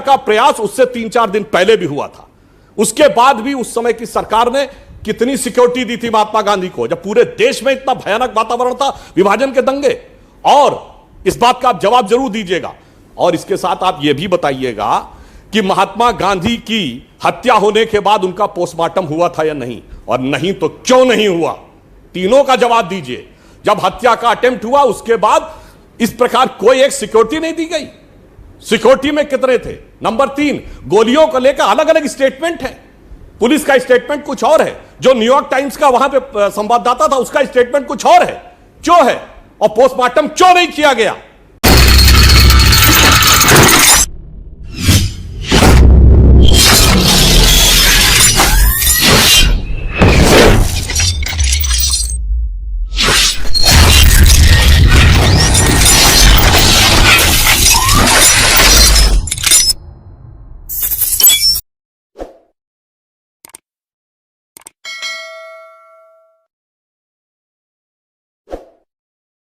का प्रयास उससे 3-4 दिन पहले भी हुआ था। उसके बाद भी उस समय की सरकार ने कितनी सिक्योरिटी दी थी महात्मा गांधी को, जब पूरे देश में इतना भयानक वातावरण था, विभाजन के दंगे। और इस बात का आप जवाब जरूर दीजिएगा। और इसके साथ आप यह भी बताइएगा कि महात्मा गांधी की हत्या होने के बाद उनका पोस्टमार्टम हुआ था या नहीं, और नहीं तो क्यों नहीं हुआ, तीनों का जवाब दीजिए। जब हत्या का अटेम्प्ट हुआ उसके बाद इस प्रकार कोई एक सिक्योरिटी नहीं दी गई। सिक्योरिटी में कितने थे? नंबर 3, गोलियों को लेकर अलग अलग स्टेटमेंट है। पुलिस का स्टेटमेंट कुछ और है, जो न्यूयॉर्क टाइम्स का वहां पे संवाददाता था उसका स्टेटमेंट कुछ और है, क्यों है? और पोस्टमार्टम क्यों नहीं किया गया?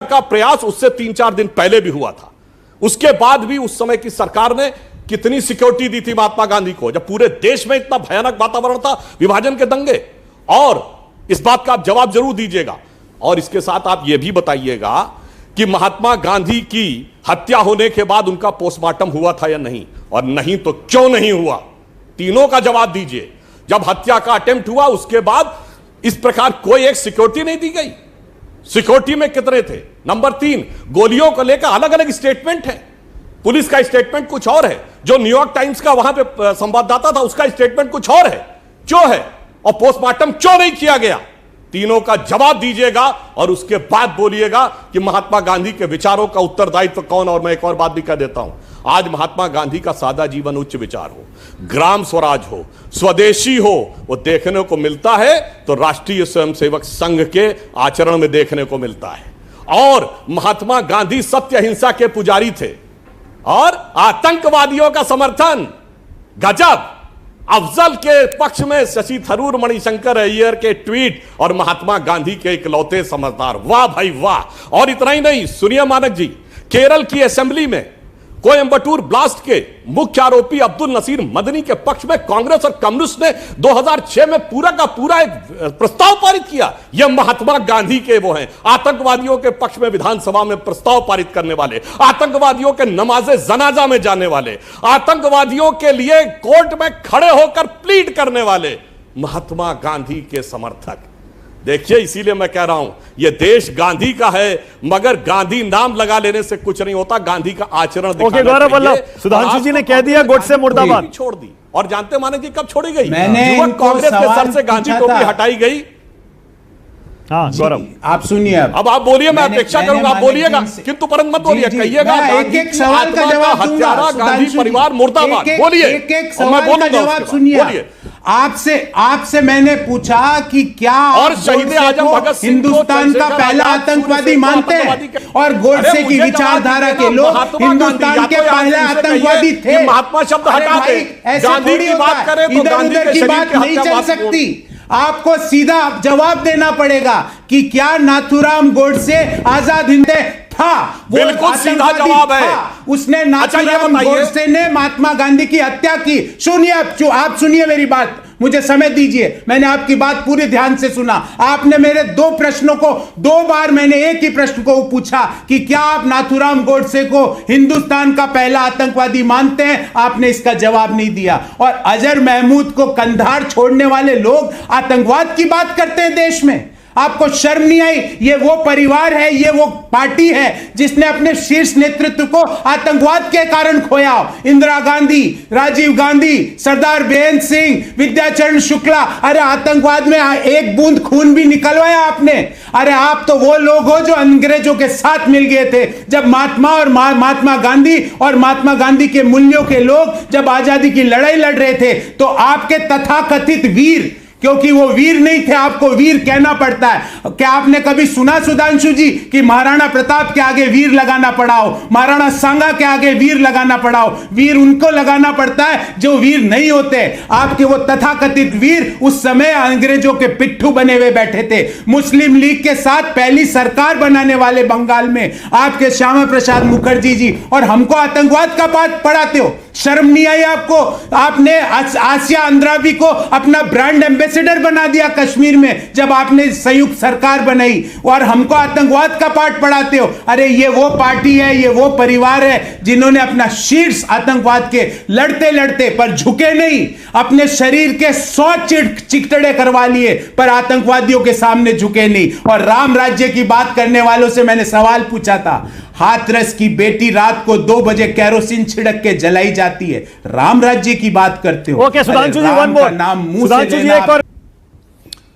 का प्रयास उससे 3-4 दिन पहले भी हुआ था। उसके बाद भी उस समय की सरकार ने कितनी सिक्योरिटी दी थी महात्मा गांधी को, जब पूरे देश में इतना भयानक वातावरण था, विभाजन के दंगे। और इस बात का आप जवाब जरूर दीजिएगा। और इसके साथ आप यह भी बताइएगा कि महात्मा गांधी की हत्या होने के बाद उनका पोस्टमार्टम हुआ था या नहीं, और नहीं तो क्यों नहीं हुआ, तीनों का जवाब दीजिए। जब हत्या का अटेम्प्ट हुआ उसके बाद इस प्रकार कोई एक सिक्योरिटी नहीं दी गई। सिक्योरिटी में कितने थे? नंबर 3, गोलियों को लेकर अलग अलग स्टेटमेंट है। पुलिस का स्टेटमेंट कुछ और है, जो न्यूयॉर्क टाइम्स का वहां पे संवाददाता था उसका स्टेटमेंट कुछ और है, क्यों है? और पोस्टमार्टम क्यों नहीं किया गया, तीनों का जवाब दीजिएगा। और उसके बाद बोलिएगा कि महात्मा गांधी के विचारों का उत्तरदायित्व कौन। और मैं एक और बात भी कह देता हूं, आज महात्मा गांधी का सादा जीवन, उच्च विचार हो, ग्राम स्वराज हो, स्वदेशी हो, वो देखने को मिलता है तो राष्ट्रीय स्वयंसेवक संघ के आचरण में देखने को मिलता है। और महात्मा गांधी सत्य अहिंसा के पुजारी थे और आतंकवादियों का समर्थन, गजब। अफजल के पक्ष में शशि थरूर, मणिशंकर अय्यर के ट्वीट और महात्मा गांधी के इकलौते समझदार, वाह भाई वाह। और इतना ही नहीं, सुनिए मानक जी, केरल की असेंबली में कोयंबटूर ब्लास्ट के मुख्य आरोपी अब्दुल नसीर मदनी के पक्ष में कांग्रेस और कम्युनिस्ट ने 2006 में पूरा का पूरा एक प्रस्ताव पारित किया। यह महात्मा गांधी के वो हैं, आतंकवादियों के पक्ष में विधानसभा में प्रस्ताव पारित करने वाले, आतंकवादियों के नमाजे जनाजा में जाने वाले, आतंकवादियों के लिए कोर्ट में खड़े होकर प्लीड करने वाले महात्मा गांधी के समर्थक। देखिए, इसीलिए मैं कह रहा हूं, यह देश गांधी का है, मगर गांधी नाम लगा लेने से कुछ नहीं होता, गांधी का आचरण दिखाना चाहिए। गौरव वल्लभ, सुधांशु जी ने कह दिया गोडसे मुर्दाबाद, छोड़ दी। और जानते माने जी कब छोड़ी गई? युवक कांग्रेस के सर से गांधी टोपी हटाई गई। हाँ गौरव, आप सुनिए। अब आप बोलिए, मैं अपेक्षा करूंगा आप बोलिएगा, किंतु परंतु मत बोलिए, कहिएगा एक सवाल का जवाब हत्यारा गांधी परिवार मुर्दाबाद, बोलिए। एक सवाल का जवाब सुनिए। आपसे मैंने पूछा कि क्या और शहीद आजम भगत सिंह हिंदुस्तान का पहला आतंकवादी मानते हैं? और गोडसे की विचारधारा के लोग हिंदुस्तान के पहले आतंकवादी थे। महात्मा शब्द हटा दे, गांधी की बात करें तो गांधी की बात नहीं चल सकती। आपको सीधा जवाब देना पड़ेगा कि क्या नाथूराम गोडसे आजाद हिंद था? वो बिल्कुल सीधा जवाब है। उसने नाथूराम गोडसे ने महात्मा गांधी की हत्या की। सुनिए, आप सुनिए मेरी बात, मुझे समय दीजिए। मैंने आपकी बात पूरी ध्यान से सुना। आपने मेरे 2 प्रश्नों को 2 बार मैंने एक ही प्रश्न को पूछा कि क्या आप नाथूराम गोडसे को हिंदुस्तान का पहला आतंकवादी मानते हैं? आपने इसका जवाब नहीं दिया। और अजहर महमूद को कंधार छोड़ने वाले लोग आतंकवाद की बात करते हैं देश में। आपको शर्म नहीं आई? ये वो परिवार है, ये वो पार्टी है जिसने अपने शीर्ष नेतृत्व को आतंकवाद के कारण खोया। इंदिरा गांधी, राजीव गांधी, सरदार बेअंत सिंह, विद्याचरण शुक्ला, अरे आतंकवाद में एक बूंद खून भी निकलवाया आपने। अरे आप तो वो लोग हो जो अंग्रेजों के साथ मिल गए थे जब महात्मा गांधी के मूल्यों के लोग जब आजादी की लड़ाई लड़ रहे थे। तो आपके तथाकथित वीर, क्योंकि वो वीर नहीं थे, आपको वीर कहना पड़ता है। क्या आपने कभी सुना सुधांशु जी कि महाराणा प्रताप के आगे वीर लगाना पड़ा हो, महाराणा सांगा के आगे वीर लगाना पड़ा हो? वीर उनको लगाना पड़ता है जो वीर नहीं होते। आपके वो तथाकथित वीर उस समय अंग्रेजों के पिट्ठू बने हुए बैठे थे। मुस्लिम लीग के साथ पहली सरकार बनाने वाले बंगाल में आपके श्यामा प्रसाद मुखर्जी जी, और हमको आतंकवाद का पाठ पढ़ाते हो। शर्म नहीं आई आपको? आपने आसिया अंद्राबी को अपना ब्रांड एम्बेसडर बना दिया कश्मीर में जब आपने संयुक्त सरकार बनाई, और हमको आतंकवाद का पाठ पढ़ाते हो। अरे ये वो पार्टी है, ये वो परिवार है जिन्होंने अपना शीर्ष आतंकवाद के लड़ते लड़ते पर झुके नहीं, अपने शरीर के 100 चिकटड़े करवा लिए पर आतंकवादियों के सामने झुके नहीं। और राम राज्य की बात करने वालों से मैंने सवाल पूछा था, हाथरस की बेटी रात को 2 बजे केरोसिन छिड़क के जलाई जाती है, राम राज्य की बात करते हो? ओके सुधांशु जी, वन मोर। नाम मुंह से सुधांशु जी लेना, एक और,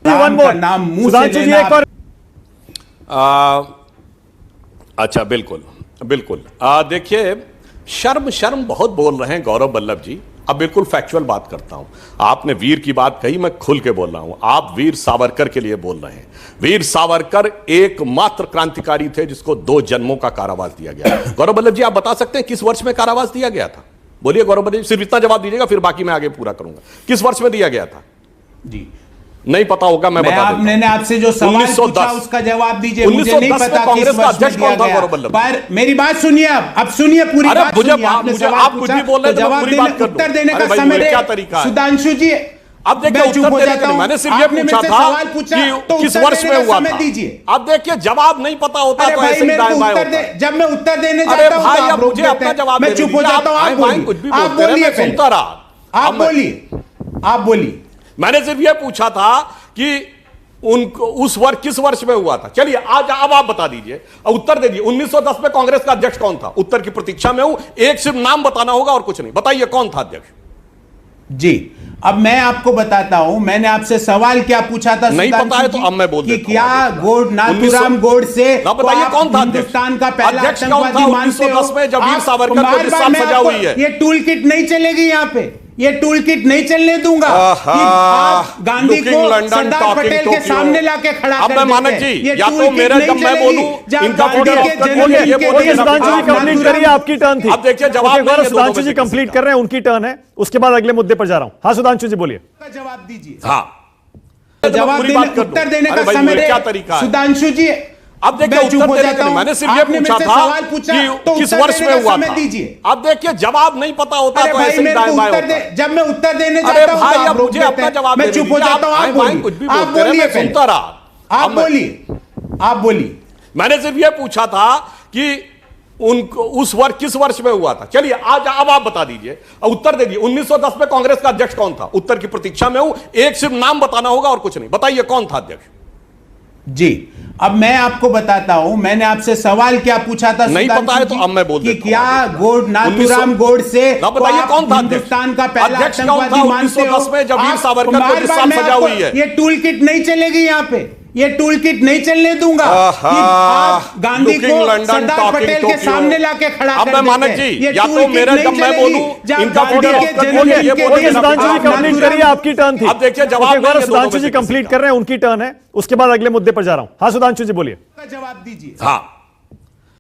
राम का नाम मुंह से सुधांशु जी लेना। एक और। अच्छा, बिल्कुल बिल्कुल। देखिए, शर्म बहुत बोल रहे हैं गौरव वल्लभ जी। अब बिल्कुल फैक्चुअल बात करता हूं। आपने वीर की बात कही, मैं खुल के बोल रहा हूं। आप वीर सावरकर के लिए बोल रहे हैं। वीर सावरकर एकमात्र क्रांतिकारी थे जिसको 2 जन्मों का कारावास दिया गया। गौरव वल्लभ जी, आप बता सकते हैं किस वर्ष में कारावास दिया गया था? बोलिए गौरव वल्लभ जी, सिर्फ इतना जवाब दीजिएगा, फिर बाकी मैं आगे पूरा करूंगा। किस वर्ष में दिया गया था? जी नहीं पता होगा, मैं बता दूंगा। मैंने आपसे जो सवाल पूछा उसका जवाब दीजिए। मुझे नहीं पता कांग्रेस का अध्यक्ष कौन था गौरव वल्लभ? पर मेरी बात सुनिए, अब सुनिए पूरी बात सुनिए। आपने सवाल आप कुछ भी बोल रहे हैं, जवाब पूरी बात कर दूं। उत्तर देने का अरे भाई, समय क्या तरीका है? सुधांशु जी, अब देखिए, उत्तर देने के लिए मैंने सिर्फ ये पूछा था कि किस वर्ष में हुआ था। दीजिए। अब देखिए, जवाब नहीं पता होता तो ऐसे ही दाएं बाएं होता है। जब मैं उत्तर देने अरे जाता हूं भाई, तो आप अब रोक मुझे देते अपना हैं। जवाब मैं चुप हो जाता हूं। आप बोलिए, कुछ भी आप बोलते रहे, मैं सुनता रहा। आप बोलिए, आप बोलिए। मैंने सिर्फ ये पूछा था कि उनको उस वर्ष किस वर्ष में हुआ था। चलिए, आज अब आप बता दीजिए, उत्तर दे दीजिए। 1910 में कांग्रेस का अध्यक्ष कौन था? उत्तर की प्रतीक्षा में हूं, एक सिर्फ नाम बताना होगा और कुछ नहीं। बताइए कौन था अध्यक्ष? जी, अब मैं आपको बताता हूं। मैंने आपसे सवाल क्या पूछा था? नहीं पता है तो अब मैं बोल देता हूं। क्या नाथूराम गोडसे बताइए कौन था हिंदुस्तान का पहला अध्यक्ष? कौन था 1910 में जब वीर सावरकर को जिस साल सजा हुई है? ये टूल किट नहीं चलेगी यहाँ पे, ये टूल किट नहीं चलने दूंगा कि आप गांधी को सरदार पटेल के सामने लाके खड़ा कर देते हैं। मानक जी, या तो मेरा जब मैं बोलूं इनका सुधांशु जी कंप्लीट करिए, आपकी टर्न थी। अब देखिए, जवाब सुधांशु जी कंप्लीट कर रहे हैं, उनकी टर्न है, उसके बाद अगले मुद्दे पर जा रहा हूं। हाँ सुधांशु जी बोलिए। जवाब दीजिए। हाँ, जवाब देने, उत्तर देने का समय क्या तरीका है? सुधांशु जी, अब देखिए, उत्तर देने के लिए मैंने सिर्फ ये पूछा था कि किस वर्ष में हुआ था। दीजिए। अब देखिए, जवाब नहीं पता होता तो ऐसे ही दाएं बाएं होता है। जब मैं उत्तर देने अरे जाता हूं भाई, तो आप अब रोक मुझे देते अपना हैं। जवाब मैं चुप हो जाता हूं। आप बोलिए, कुछ भी आप बोलते रहे, बोलिए, मैं सुनता रहा। आप बोलिए, आप बोलिए। मैंने सिर्फ ये पूछा था कि उनको उस वर्ष किस वर्ष में हुआ था। चलिए, आज अब आप बता दीजिए, उत्तर दे दीजिए। 1910 में कांग्रेस का अध्यक्ष कौन था? उत्तर की प्रतीक्षा में हूं, एक सिर्फ नाम बताना होगा और कुछ नहीं। बताइए कौन था अध्यक्ष? जी, अब मैं आपको बताता हूं। मैंने आपसे सवाल क्या पूछा था? नहीं पता है तो अब मैं बोल देता हूं। क्या नाथूराम गोडसे बताइए कौन था हिंदुस्तान का पहला अध्यक्ष? कौन था 1910 में जब वीर सावरकर को जिस साल सजा हुई है? ये टूल किट नहीं चलेगी यहाँ पे, ये टूल किट नहीं चलने दूंगा कि आप गांधी को सरदार पटेल के सामने लाके खड़ा कर देते हैं। मानक जी, या तो मेरा जब मैं बोलूं इनका सुधांशु जी कंप्लीट करिए, आपकी टर्न थी। अब देखिए, जवाब सुधांशु जी कंप्लीट कर रहे हैं, उनकी टर्न है, उसके बाद अगले मुद्दे पर जा रहा हूं। हाँ सुधांशु जी बोलिए। जवाब दीजिए। हाँ,